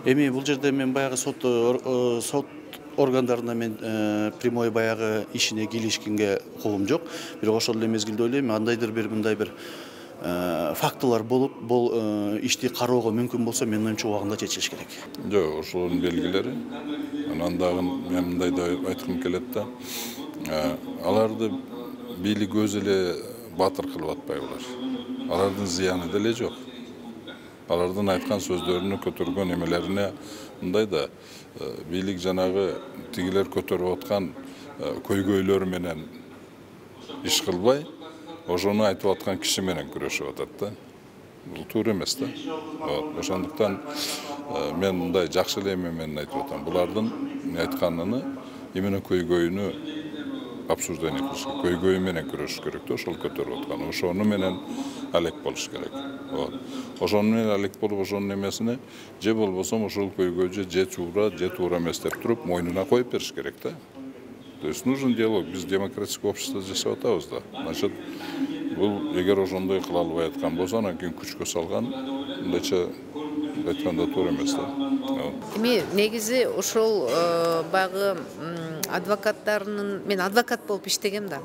Эми бул жерде мен баягы сот органдарына мен прямой баягы ишине кийлешкенге укугум жок. Бирок ошол эле мезгилде ойлойм, андайдыр бир мындай бир фактылар болуп, бул ишти кароого мүмкүн болсо, менин оюмча убагында чечилиш керек. Жок, ошонун белгилери. Анан дагы мен мындай да айткым келет да. Аларды бийлик өзү эле батыр кылып атпайбылар. Алардын зыяны деле жок. Алардын айткан сөздөрүнө, көтөргөн эмелерине мындай да бийлик жанагы тигилер көтөрүп аткан көйгөйлөр менен иш кылбай, ошону айтып аткан киши менен күрөшүп атат да. Бул туура эмес да. Ошондуктан мен мындай жакшы эле эме менен айтып атам. Булардын айтканын эмне көйгөйүнө обсуждение кылыш керек. Көйгөй менен күрөшүш керек да, ошол көтөрүп аткан. Ошону менен алек болуш керек. Ошону менен алек болуп, ошонун эмесине же болбосо ошол көйгөйгө же туура эмес деп туруп, мойнуна коюп бериш керек да. То есть нужен диалог. Биз демократик обществода жашап атабыз да. Значит, бул эгер ошондой кыла албай аткан болсо, анан кийин күчкө салган, мындайча айтканда туура эмес да. Эми негизи ошол баягы адвокаттарынын, мен адвокат болуп иштегем да.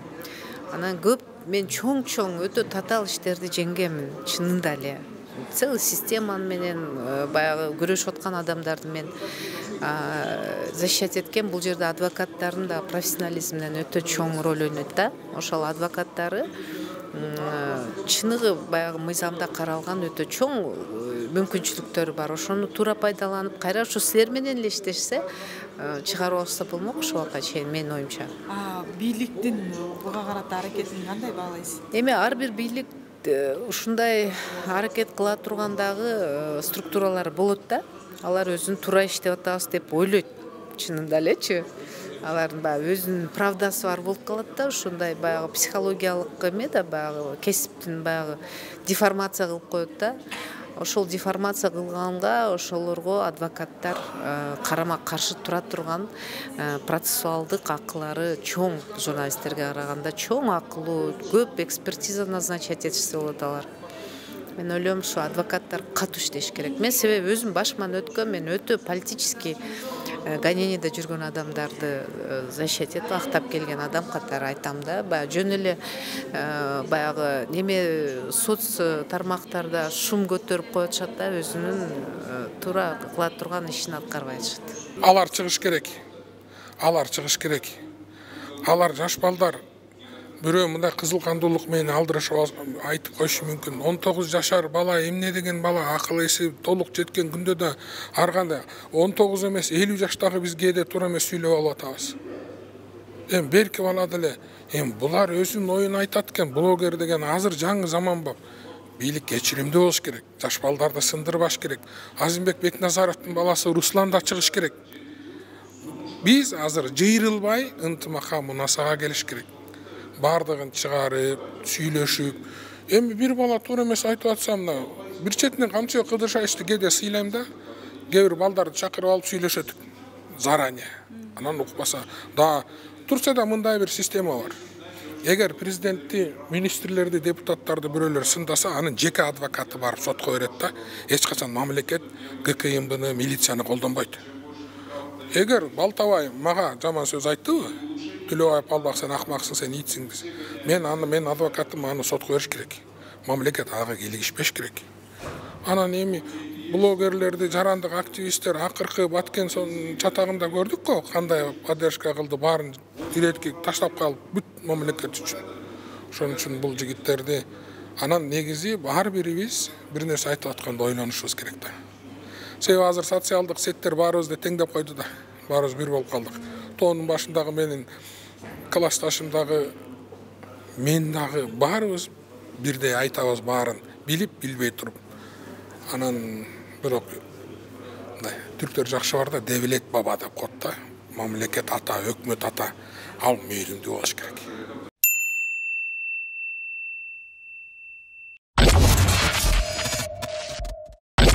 Анан көп мен чоң өтө татаал иштерди жеңгемин, чынында эле. Целый система менен баягы күрөшүп аткан адамдарды мен защищать эткен. Бул жерде адвокаттардын да профессионализминен өтө чоң роль ойнойт да. Ошол адвокаттары чыныгы баягы мыйзамда каралган өтө чоң мүмкүнчүлүктөрү бар. Ошону туура пайдаланып, кайра ушу силер менен эле иштешсе, чыгарып алса болмок ушуга чейин, менин оюмча. Бийликтин буга карата аракетин кандай баалайсыз? Эми ар бир бийлик ушундай аракет кыла тургандагы структуралар болот да. Алар өзүн туура иштеп атабыз деп ойлойт, чынында элечи. Алардын баягы өзүнүн правдасы бар болуп калат да, ушундай баягы психологиялык эме да, баягы кесиптин баягы деформация кылып коет да. Ошол деформация кылганга ошолорго адвокаттар карама каршы тура турган процессуалдык акылары чоң, журналисттерге караганда чоң акылуу, көп экспертиза назначать этишсе болот алар. Мен ойлойм, ушу адвокаттар катуу иштеш керек. Мен себеби өзүм башыман өткөн, мен өтө политический гонениеде жүргөн адамдарды защищать этип актап келген адам катары айтам да. Баягы жөн эле баягы неме соц тармактарда шум көтөрүп коюшат да, өзүнүн туура кыла турган ишин аткарбай атышат. Алар чыгыш керек. Алар жаш балдар бирөө мындай кызыл кандуулук менен алдырышып айтып коюшу мүмкүн. 19 жашар бала эмне деген бала, акыл эси толук жеткен күндө да ар кандай 19 эмес 50 жаштагы биз кээде туура эмес сүйлөп алып атабыз. Эми берки бала деле, эми булар өзүнүн оюн айтат экен. Блогер деген азыр жаңы заман бар. Бийлик кечиримдүү болуш керек. Жаш балдарды сындырбаш керек. Азимбек Бекназаровдун баласы Руслан да чыгыш керек. Биз азыр жыйрылбай ынтымакка, мунасага келиш керек. Бардыгын чыгарып, сүйлөшүп. Эми бир бала туура эмес айтып атса, мына бир четинен камчы кыдыршайышты кээде сыйлайм да. Кээ бир балдарды чакырып алып сүйлөшөт. Заранее. Анан укпаса, да турса да мындай бир система бар. Эгер президентти, министрлерди, депутаттарды бирөөлөр сындаса, анын жеке адвокаты барып сотко берет да. Эч качан мамлекет ГКМБны, милицияны колдонбойт. Эгер Балтабай мага жаман сөз айттыбы, Төлөбаев Албак сен акмаксың, сен итсиң биз. Мен адвокатым аны сотко бериш керек. Мамлекет ага кийлигишпеш керек. Анан эми блогерлерди, жарандык активисттер акыркы Баткен чатагында көрдүк го, кандай поддержка кылды, баарын иретке таштап калып, бүт мамлекет үчүн. Ошон үчүн бул жигиттерди анан негизи ар бирибиз бир нерсе айтып атканда ойлонушубуз керек да. Себеби азыр социалдык сеттер баарыбызды теңдеп койду да. Баарыбыз бир болуп калдык. Тоонун башындагы менин классташым мен дагы баарыбыз бирдей айтабыз, баарын билип, билбей туруп. Анан бирок түрктөр жакшы бар да, девилет баба деп коет да. Мамлекет ата, өкмөт ата, ал мейиримдүү болуш керек.